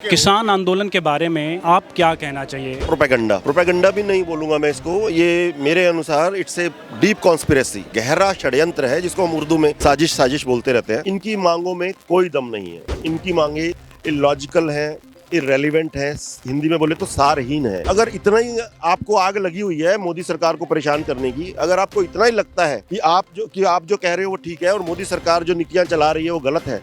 किसान आंदोलन के बारे में आप क्या कहना चाहिए? प्रोपेगेंडा भी नहीं बोलूंगा मैं इसको। ये मेरे अनुसार इट्स ए डीप कॉन्स्पिरेसी, गहरा षड्यंत्र है जिसको हम उर्दू में साजिश बोलते रहते हैं। इनकी मांगों में कोई दम नहीं है। इनकी मांगे इलॉजिकल है, इररेलेवेंट है, हिंदी में बोले तो सारहीन है। अगर इतना ही आपको आग लगी हुई है मोदी सरकार को परेशान करने की, अगर आपको इतना ही लगता है कि आप जो कह रहे हो वो ठीक है और मोदी सरकार जो नीतियां चला रही है वो गलत है,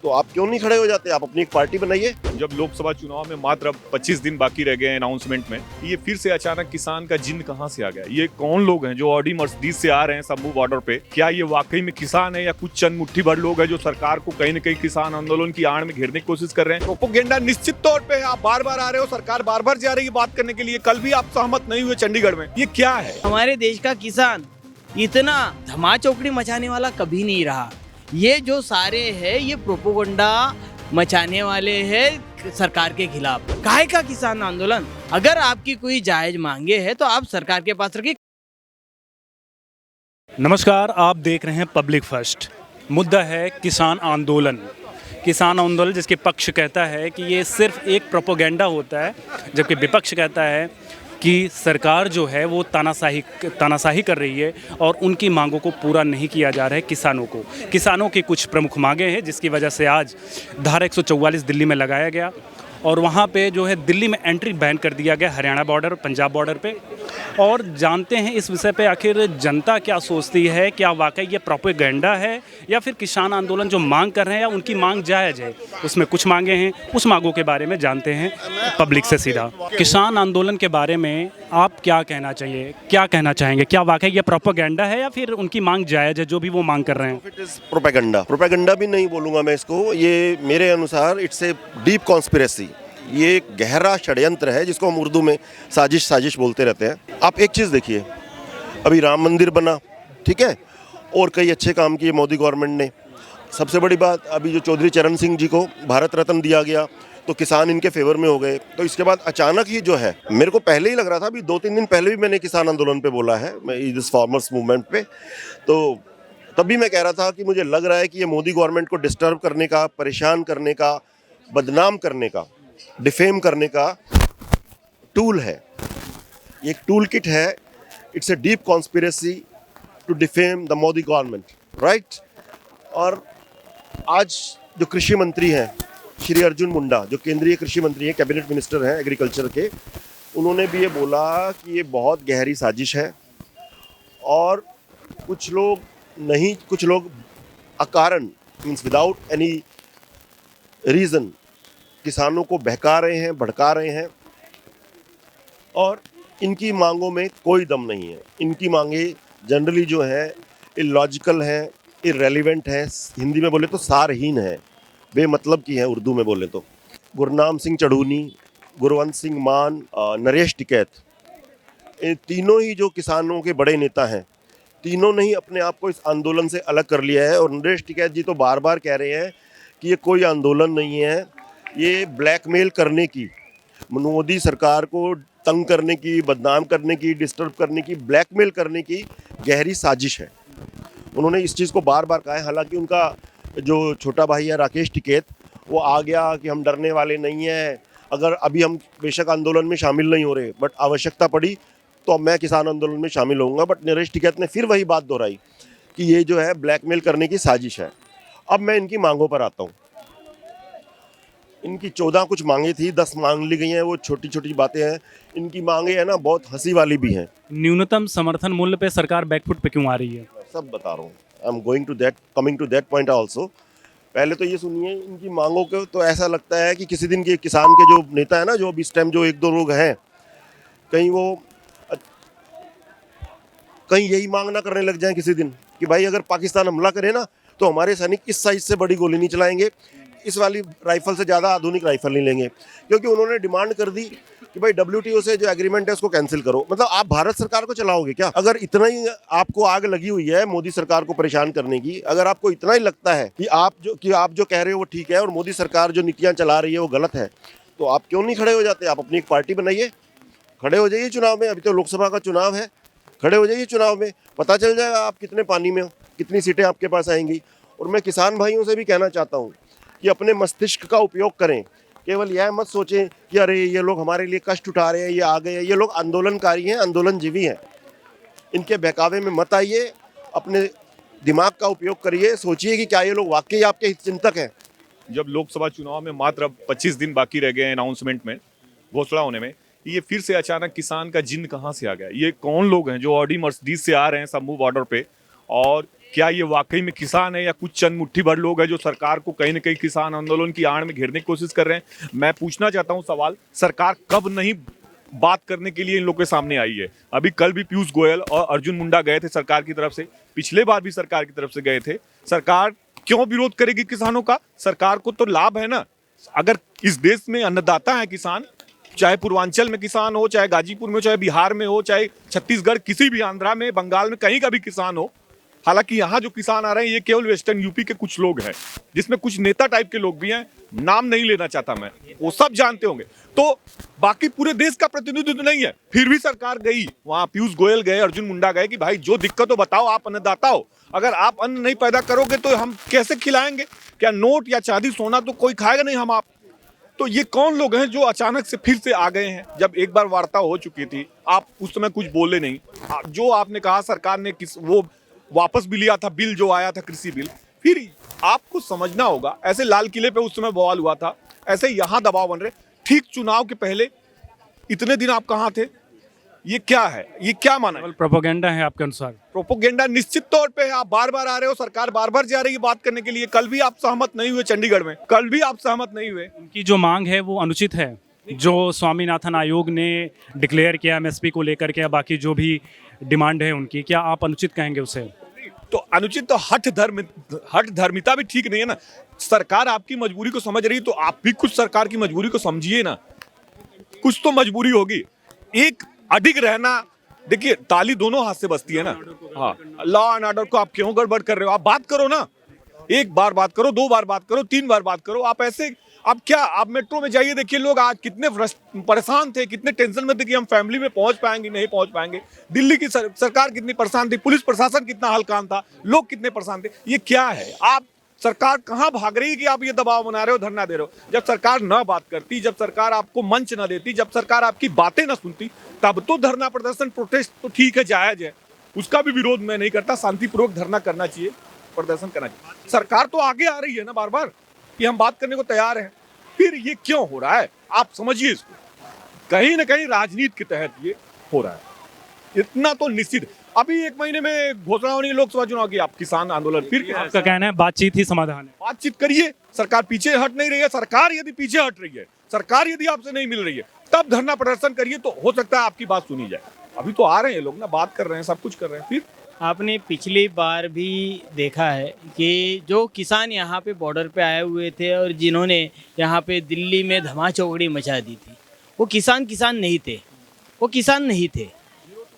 तो आप क्यों नहीं खड़े हो जाते? आप अपनी एक पार्टी बनाइए। जब लोकसभा चुनाव में मात्र 25 दिन बाकी रह गए हैं अनाउंसमेंट में, ये फिर से अचानक किसान का जिन्न कहां से आ गया? ये कौन लोग हैं जो ऑडी मर्सिडीज से आ रहे हैं शंभू बॉर्डर पे? क्या ये वाकई में किसान है या कुछ चंद मुट्ठी भर लोग हैं जो सरकार को कहीं न कहीं किसान आंदोलन की आड़ में घेरने की कोशिश कर रहे हैं? प्रोपेगेंडा निश्चित तौर पे आप बार बार आ रहे हो, सरकार बार बार जा रही है बात करने के लिए। कल भी आप सहमत नहीं हुए चंडीगढ़ में। ये क्या है? हमारे देश का किसान इतना धमा चौकड़ी मचाने वाला कभी नहीं रहा। ये जो सारे हैं ये प्रोपेगेंडा मचाने वाले हैं सरकार के खिलाफ। काहे का किसान आंदोलन? अगर आपकी कोई जायज मांगे है तो आप सरकार के पास रखिए। नमस्कार, आप देख रहे हैं पब्लिक फर्स्ट। मुद्दा है किसान आंदोलन। किसान आंदोलन जिसके पक्ष कहता है कि ये सिर्फ एक प्रोपेगेंडा होता है, जबकि विपक्ष कहता है कि सरकार जो है वो तानाशाही कर रही है और उनकी मांगों को पूरा नहीं किया जा रहा है। किसानों की कुछ प्रमुख मांगें हैं जिसकी वजह से आज धारा 144 दिल्ली में लगाया गया और वहाँ पे जो है दिल्ली में एंट्री बैन कर दिया गया, हरियाणा बॉर्डर, पंजाब बॉर्डर पे। और जानते हैं इस विषय पे आखिर जनता क्या सोचती है, क्या वाकई ये प्रोपेगेंडा है या फिर किसान आंदोलन जो मांग कर रहे हैं या उनकी मांग जायज़ है। उसमें कुछ मांगे हैं, उस मांगों के बारे में जानते हैं पब्लिक से सीधा। किसान आंदोलन के बारे में आप क्या कहना चाहेंगे? क्या वाकई ये प्रोपेगेंडा है या फिर उनकी मांग जायज़ है जो भी वो मांग कर रहे हैं? प्रोपेगेंडा भी नहीं बोलूंगा मैं इसको। ये मेरे अनुसार इट्स ए डीप कॉन्स्पिरेसी, ये एक गहरा षड्यंत्र है जिसको हम उर्दू में साजिश बोलते रहते हैं। आप एक चीज़ देखिए, अभी राम मंदिर बना, ठीक है, और कई अच्छे काम किए मोदी गवर्नमेंट ने। सबसे बड़ी बात, अभी जो चौधरी चरण सिंह जी को भारत रत्न दिया गया तो किसान इनके फेवर में हो गए। तो इसके बाद अचानक ही जो है, मेरे को पहले ही लग रहा था, अभी 2-3 दिन पहले भी मैंने किसान आंदोलन पे बोला है, मैं इस फार्मर्स मूवमेंट पे, तो तभी मैं कह रहा था कि मुझे लग रहा है कि ये मोदी गवर्नमेंट को डिस्टर्ब करने का, परेशान करने का, बदनाम करने का, डिफेम करने का टूल है। ये एक टूल किट है। It's a deep conspiracy to defame the Modi government, right. और आज जो कृषि मंत्री हैं श्री अर्जुन मुंडा, जो केंद्रीय कृषि मंत्री हैं, कैबिनेट मिनिस्टर हैं एग्रीकल्चर के, उन्होंने भी ये बोला कि ये बहुत गहरी साजिश है और कुछ लोग अकारण, मीन्स विदाउट एनी रीज़न किसानों को बहका रहे हैं, भड़का रहे हैं और इनकी मांगों में कोई दम नहीं है। इनकी मांगे जनरली जो है इलॉजिकल है, इररेलेवेंट है, हिंदी में बोले तो सारहीन है, बेमतलब की है उर्दू में बोले तो। गुरनाम सिंह चढ़ूनी, गुरवंत सिंह मान, नरेश टिकैत, ये तीनों ही जो किसानों के बड़े नेता हैं, तीनों ने ही अपने आप को इस आंदोलन से अलग कर लिया है। और नरेश टिकैत जी तो बार बार कह रहे हैं कि ये कोई आंदोलन नहीं है, ये ब्लैकमेल करने की, मोदी सरकार को तंग करने की, बदनाम करने की, डिस्टर्ब करने की, ब्लैकमेल करने की गहरी साजिश है। उन्होंने इस चीज़ को बार बार कहा है। हालांकि उनका जो छोटा भाई है राकेश टिकैत, वो आ गया कि हम डरने वाले नहीं हैं, अगर अभी हम बेशक आंदोलन में शामिल नहीं हो रहे, बट आवश्यकता पड़ी तो मैं किसान आंदोलन में शामिल होऊंगा। बट नरेश टिकैत ने फिर वही बात दोहराई कि ये जो है ब्लैकमेल करने की साजिश है। अब मैं इनकी मांगों पर आता हूँ। इनकी 14 कुछ मांगे थी, 10 मांग ली गई हैं, वो छोटी छोटी बातें हैं। इनकी मांगे है ना बहुत हंसी वाली भी हैं। न्यूनतम समर्थन मूल्य पे सरकार बैकफुट पे क्यों आ रही है? सब बता रहा हूँ। I am coming to that point also. पहले तो ये सुनिए, इनकी मांगों को तो ऐसा लगता है कि किसी दिन के किसान के जो नेता है ना, जो इस टाइम जो 1-2 लोग हैं, कहीं यही मांग ना करने लग जाएं किसी दिन कि भाई अगर पाकिस्तान हमला करे ना तो हमारे सैनिक इस साइज से बड़ी गोली नहीं चलाएंगे, इस वाली राइफल से ज़्यादा आधुनिक राइफल नहीं लेंगे। क्योंकि उन्होंने डिमांड कर दी कि भाई WTO से जो एग्रीमेंट है उसको कैंसिल करो। मतलब आप भारत सरकार को चलाओगे क्या? अगर इतना ही आपको आग लगी हुई है मोदी सरकार को परेशान करने की, अगर आपको इतना ही लगता है कि आप जो कह रहे हो वो ठीक है और मोदी सरकार जो नीतियाँ चला रही है वो गलत है, तो आप क्यों नहीं खड़े हो जाते? आप अपनी एक पार्टी बनाइए, खड़े हो जाइए चुनाव में। अभी तो लोकसभा का चुनाव है, खड़े हो जाइए चुनाव में, पता चल जाएगा आप कितने पानी में हो, कितनी सीटें आपके पास आएंगी। और मैं किसान भाइयों से भी कहना चाहता हूँ कि अपने मस्तिष्क का उपयोग करें। केवल यह मत सोचें कि अरे ये लोग हमारे लिए कष्ट उठा रहे हैं, ये आ गए हैं। ये लोग आंदोलनकारी हैं, आंदोलनजीवी हैं। इनके बहकावे में मत आइए, अपने दिमाग का उपयोग करिए, सोचिए कि क्या ये लोग वाकई आपके हितचिंतक हैं। जब लोकसभा चुनाव में मात्र अब 25 दिन बाकी रह गए हैं अनाउंसमेंट में, घोषणा होने में, ये फिर से अचानक किसान का जिन्न कहाँ से आ गया? ये कौन लोग हैं जो ऑडी मर्सिडीज से आ रहे हैं शंभू बॉर्डर पे? और क्या ये वाकई में किसान है या कुछ चंद मुट्ठी भर लोग हैं जो सरकार को कहीं ना कहीं किसान आंदोलन की आड़ में घेरने की कोशिश कर रहे हैं? मैं पूछना चाहता हूं सवाल, सरकार कब नहीं बात करने के लिए इन लोगों के सामने आई है? अभी कल भी पीयूष गोयल और अर्जुन मुंडा गए थे सरकार की तरफ से, पिछले बार भी सरकार की तरफ से गए थे। सरकार क्यों विरोध करेगी किसानों का? सरकार को तो लाभ है ना। अगर इस देश में अन्नदाता है किसान, चाहे पूर्वांचल में किसान हो, चाहे गाजीपुर में हो, चाहे बिहार में हो, चाहे छत्तीसगढ़, किसी भी आंध्रा में, बंगाल में, कहीं का भी किसान हो। हालांकि यहाँ जो किसान आ रहे हैं ये केवल वेस्टर्न यूपी के कुछ लोग हैं, जिसमें कुछ नेता टाइप के लोग भी हैं, नाम नहीं लेना चाहता मैं, वो सब जानते होंगे। तो बाकी पूरे देश का प्रतिनिधित्व नहीं है, फिर भी सरकार गई वहां, पीयूष गोयल गए, अर्जुन मुंडा गए कि भाई जो दिक्कत हो बताओ, आप अन्नदाता हो, अगर आप अन्न नहीं पैदा करोगे तो हम कैसे खिलाएंगे? क्या नोट या चांदी सोना तो कोई खाएगा नहीं हम आप। तो ये कौन लोग हैं जो अचानक से फिर से आ गए हैं? जब एक बार वार्ता हो चुकी थी, आप उस समय कुछ बोले नहीं। जो आपने कहा सरकार ने वो वापस भी लिया था, बिल जो आया था कृषि बिल, फिर आपको समझना होगा, ऐसे लाल किले पे उस समय बवाल हुआ था, ऐसे यहाँ दबाव बन रहे। ठीक चुनाव के पहले इतने दिन आप कहाँ थे? ये क्या है? ये क्या माना है? प्रोपोगेंडा है आपके अनुसार? प्रोपोगेंडा निश्चित तौर पे है। आप बार बार आ रहे हो, सरकार बार बार जा रही है बात करने के लिए। कल भी आप सहमत नहीं हुए चंडीगढ़ में, कल भी आप सहमत नहीं हुए। उनकी जो मांग है वो अनुचित है, जो स्वामीनाथन आयोग ने डिक्लेयर किया एमएसपी को लेकर के, बाकी जो भी डिमांड है उनकी, क्या आप अनुचित कहेंगे उसे? तो अनुचित तो हठ धर्मिता भी ठीक नहीं है ना। सरकार आपकी मजबूरी को समझ रही है तो आप भी कुछ सरकार की मजबूरी को समझिए ना। कुछ तो मजबूरी होगी। एक अडिग रहना, देखिए ताली दोनों हाथ से बजती है ना। हाँ, लॉ एंड ऑर्डर को आप क्यों गड़बड़ कर रहे हो? आप बात करो ना, एक बार बात करो, 2 बार बात करो, 3 बार बात करो। आप ऐसे, आप क्या, आप मेट्रो में जाइए, देखिए लोग आज कितने परेशान थे, कितने टेंशन में थे कि हम फैमिली में पहुंच पाएंगे नहीं पहुंच पाएंगे। दिल्ली की सरकार कितनी परेशान थी, पुलिस प्रशासन कितना हलकान था, लोग कितने परेशान थे। ये क्या है? आप सरकार कहां भाग रही है कि आप ये दबाव बना रहे हो, धरना दे रहे हो? जब सरकार ना बात करती, जब सरकार आपको मंच ना देती, जब सरकार आपकी बातें ना सुनती, तब तो धरना प्रदर्शन प्रोटेस्ट तो ठीक है, जायज है, उसका भी विरोध मैं नहीं करता। शांतिपूर्वक धरना करना चाहिए, प्रदर्शन करना चाहिए। सरकार तो आगे आ रही है ना बार बार कि हम बात करने को तैयार हैं। फिर ये क्यों हो रहा है? आप समझिए इसको, कहीं ना कहीं राजनीति के तहत ये हो रहा है, इतना तो निश्चित। अभी 1 महीने में घोषणा होनी है लोकसभा चुनाव की, आप किसान आंदोलन फिर क्या? आपका कहना है बातचीत ही समाधान है? बातचीत करिए, सरकार पीछे हट नहीं रही है। सरकार यदि पीछे हट रही है, सरकार यदि आपसे नहीं मिल रही है, तब धरना प्रदर्शन करिए, तो हो सकता है आपकी बात सुनी जाए। अभी तो आ रहे हैं लोग ना, बात कर रहे हैं, सब कुछ कर रहे हैं। फिर आपने पिछली बार भी देखा है कि जो किसान यहाँ पे बॉर्डर पे आए हुए थे और जिन्होंने यहाँ पे दिल्ली में धमाचौकड़ी मचा दी थी, वो किसान नहीं थे। वो किसान नहीं थे,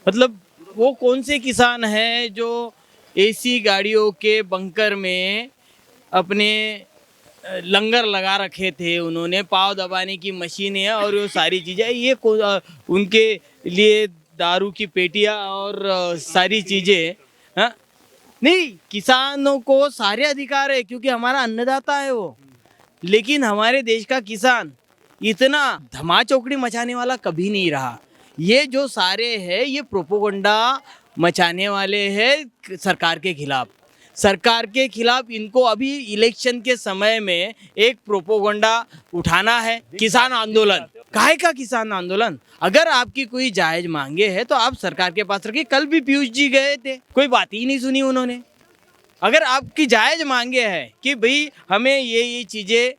मतलब वो कौन से किसान हैं जो एसी गाड़ियों के बंकर में अपने लंगर लगा रखे थे, उन्होंने पाव दबाने की मशीनें और वो सारी चीज़ें, ये उनके लिए दारू की पेटियां और सारी चीज़ें। हाँ, नहीं, किसानों को सारे अधिकार है क्योंकि हमारा अन्नदाता है वो। लेकिन हमारे देश का किसान इतना धमाचौकड़ी मचाने वाला कभी नहीं रहा। ये जो सारे हैं ये प्रोपोगंडा मचाने वाले हैं सरकार के खिलाफ। सरकार के खिलाफ इनको अभी इलेक्शन के समय में एक प्रोपोगंडा उठाना है। किसान आंदोलन, काहे का किसान आंदोलन? अगर आपकी कोई जायज मांगे है तो आप सरकार के पास रखिए। कल भी पीयूष जी गए थे, कोई बात ही नहीं सुनी उन्होंने। अगर आपकी जायज मांगे है कि भाई हमें ये चीज़ें,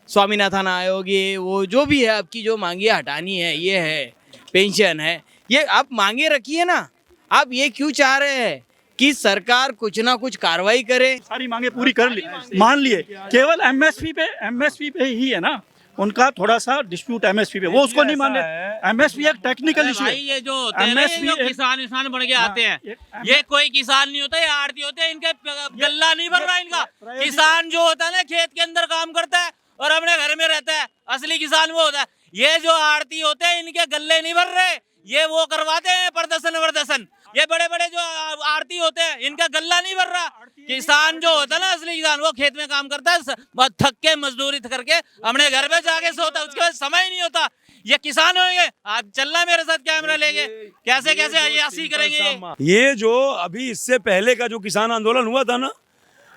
स्वामीनाथन आयोग, ये वो जो भी है आपकी जो मांगे हटानी है, ये है पेंशन है, ये आप मांगे रखिए ना। आप ये क्यों चाह रहे हैं कि सरकार कुछ ना कुछ कार्रवाई करे? सारी मांगे पूरी कर ली, मान लिए, केवल एमएसपी पे ही है ना उनका थोड़ा सा डिस्प्यूट एमएसपी पे, वो उसको नहीं मान रहे। एमएसपी एक टेक्निकल इशू है। ये जो होते हैं ना, ये जो किसान बन के आते हैं, ये कोई किसान नहीं होता, ये आड़ती होते हैं। इनके गल्ला नहीं भर रहा इनका। किसान जो होता है ना, खेत के अंदर काम करता है और अपने घर में रहता है, असली किसान वो होता है। ये जो आड़ती होते हैं, इनके गल्ले नहीं भर रहे, ये वो करवाते हैं प्रदर्शन। ये बड़े बड़े जो आड़ती होते हैं, इनका गल्ला नहीं भर रहा, किसान जो होता है ना, असली किसान, वो खेत में काम करता है, थक के मजदूरी करके अपने घर पे जाके सोता है, उसके बाद समय ही नहीं होता। ये किसान होंगे, आप चलना मेरे साथ कैमरा लेके, कैसे कैसे अय्याशी करेंगे ये जो अभी इससे पहले का जो किसान आंदोलन हुआ था ना,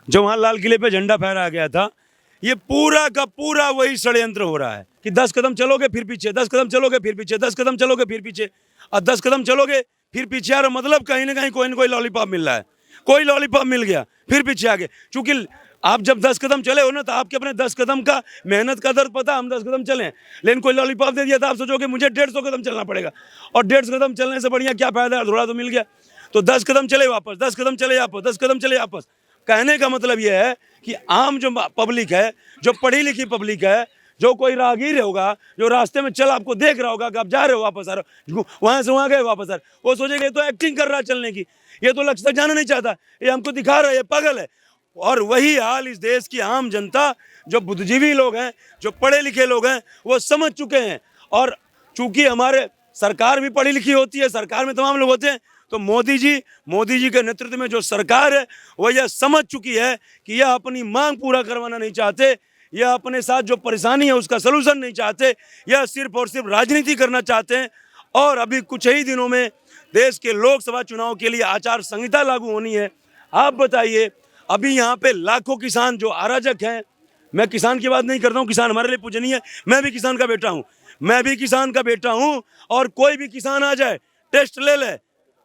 जो वहाँ लाल किले पे झंडा फहराया गया था, ये पूरा का पूरा वही षड्यंत्र हो रहा है कि 10 कदम चलोगे फिर पीछे, 10 कदम चलोगे फिर पीछे, 10 कदम चलोगे फिर पीछे, और 10 कदम चलोगे फिर पीछे आ रहे, मतलब कहीं ना कहीं कोई ना कोई लॉलीपॉप मिल रहा है, कोई लॉलीपॉप मिल गया फिर पीछे आगे। चूंकि आप जब 10 कदम चले हो ना, तो आपके अपने 10 कदम का मेहनत का दर्द पता, हम 10 कदम चले, लेकिन कोई लॉलीपॉप दे दिया था, आप सोचोगे मुझे 150 कदम चलना पड़ेगा, और 150 कदम चलने से बढ़िया क्या फायदा, थोड़ा तो मिल गया। तो 10 कदम चले वापस, 10 कदम चले वापस, 10 कदम चले वापस। कहने का मतलब यह है कि आम जो पब्लिक है, जो पढ़ी लिखी पब्लिक है, जो कोई राहगीर होगा, जो रास्ते में चल आपको देख रहा होगा कि आप जा रहे हो वापस आ रहे हो, वहां से वहां गए वापस आ रहे, वो सोचेगा ये तो एक्टिंग कर रहा है चलने की, ये तो लक्ष्य तक जाना नहीं चाहता, ये हमको दिखा रहा है, ये पागल है। और वही हाल इस देश की आम जनता, जो बुद्धिजीवी लोग हैं, जो पढ़े लिखे लोग हैं, वो समझ चुके हैं। और चूंकि हमारे सरकार भी पढ़ी लिखी होती है, सरकार में तमाम लोग होते हैं, तो मोदी जी के नेतृत्व में जो सरकार है, वह यह समझ चुकी है कि यह अपनी मांग पूरा करवाना नहीं चाहते, यह अपने साथ जो परेशानी है उसका सलूशन नहीं चाहते, यह सिर्फ और सिर्फ राजनीति करना चाहते हैं। और अभी कुछ ही दिनों में देश के लोकसभा चुनाव के लिए आचार संहिता लागू होनी है। आप बताइए, अभी यहाँ पे लाखों किसान जो अराजक हैं, मैं किसान की बात नहीं करता हूँ, किसान हमारे लिए पूजनीय है, मैं भी किसान का बेटा हूँ, मैं भी किसान का बेटा हूँ, और कोई भी किसान आ जाए टेस्ट ले ले,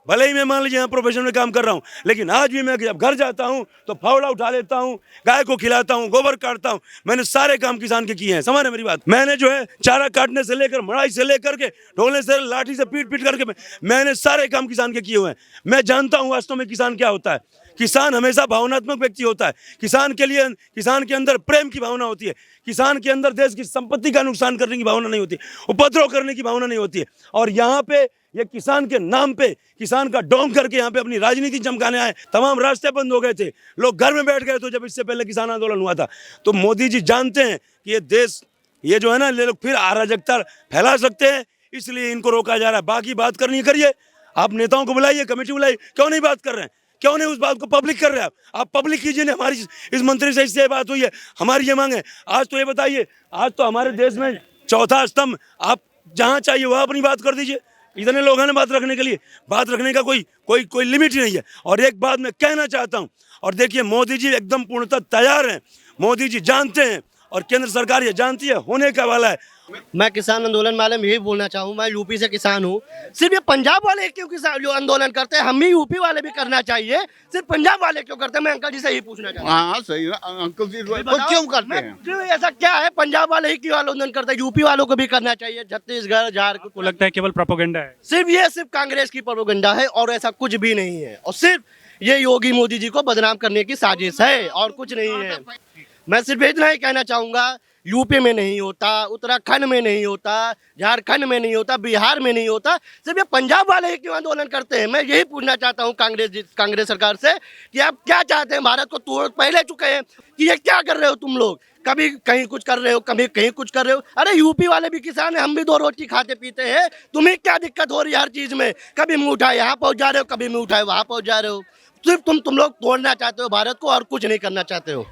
भले ही मैं मान लीजिए यहाँ प्रोफेशन में काम कर रहा हूँ, लेकिन आज भी मैं जब घर जाता हूँ तो फावड़ा उठा लेता हूँ, गाय को खिलाता हूँ, गोबर काटता हूँ, मैंने सारे काम किसान के किए हैं। समझ रहे मेरी बात? मैंने जो है चारा काटने से लेकर, मड़ाई से लेकर के, ढोलने से, लाठी से पीट पीट करके मैंने सारे काम किसान के किए हुए हैं। मैं जानता हूँ वास्तव में किसान क्या होता है। किसान हमेशा भावनात्मक व्यक्ति होता है। किसान के लिए, किसान के अंदर प्रेम की भावना होती है, किसान के अंदर देश की संपत्ति का नुकसान करने की भावना नहीं होती, उपद्रव करने की भावना नहीं होती है। और यहाँ पे ये किसान के नाम पे, किसान का डोंग करके यहाँ पे अपनी राजनीति चमकाने आए। तमाम रास्ते बंद हो गए थे, लोग घर में बैठ गए थे जब इससे पहले किसान आंदोलन हुआ था। तो मोदी जी जानते हैं कि ये देश, ये जो है ना, ये लोग फिर अराजकता फैला सकते हैं, इसलिए इनको रोका जा रहा है। बाकी बात करनी करिए, आप नेताओं को बुलाइए, कमेटी बुलाइए, क्यों नहीं बात कर रहे हैं, क्यों नहीं उस बात को पब्लिक कर रहे हैं? आप पब्लिक कीजिए ना। हमारी इस मंत्री से इससे बात हुई है, हमारी ये मांग है। आज तो ये बताइए, आज तो हमारे देश में चौथा स्तंभ, आप जहाँ चाहिए वहाँ अपनी बात कर दीजिए। इतने लोग हैं बात रखने के लिए, बात रखने का कोई लिमिट ही नहीं है। और एक बात मैं कहना चाहता हूँ, और देखिए मोदी जी एकदम पूर्णतः तैयार हैं, मोदी जी जानते हैं और केंद्र सरकार ये जानती है, होने का वाला है। मैं किसान आंदोलन वाले में यही बोलना चाहूँ, मैं यूपी से किसान हूँ। सिर्फ ये पंजाब वाले क्यों किसान जो आंदोलन करते हैं, हम भी यूपी वाले भी करना चाहिए, सिर्फ पंजाब वाले क्यों करते हैं? मैं अंकल जी से यही पूछना चाहता हूँ। हाँ सही है, अंकल जी क्यों करते हैं? ऐसा क्या है, पंजाब वाले ही क्यों आंदोलन करते हैं? यूपी वालों को भी करना चाहिए, छत्तीसगढ़, झारखंड। को लगता है केवल प्रोपेगेंडा है, सिर्फ कांग्रेस की प्रोपेगेंडा है और ऐसा कुछ भी नहीं है, और सिर्फ ये योगी मोदी जी को बदनाम करने की साजिश है और कुछ नहीं है। मैं सिर्फ इतना ही कहना चाहूँगा, यूपी में नहीं होता, उत्तराखंड में नहीं होता, झारखंड में नहीं होता, बिहार में नहीं होता, सिर्फ ये पंजाब वाले ही क्यों आंदोलन करते हैं? मैं यही पूछना चाहता हूँ कांग्रेस सरकार से कि आप क्या चाहते हैं? भारत को तोड़ पहले चुके हैं कि ये क्या कर रहे हो तुम लोग? कभी कहीं कुछ कर रहे हो, कभी कहीं कुछ कर रहे हो। अरे यूपी वाले भी किसान हैं, हम भी 2 रोटी खाते पीते हैं, तुम्हें क्या दिक्कत हो रही है हर चीज़ में? कभी मुँह उठाए यहाँ पहुँच जा रहे हो, कभी मुँह उठाए वहाँ पहुँच जा रहे हो। सिर्फ तुम लोग तोड़ना चाहते हो भारत को और कुछ नहीं करना चाहते हो।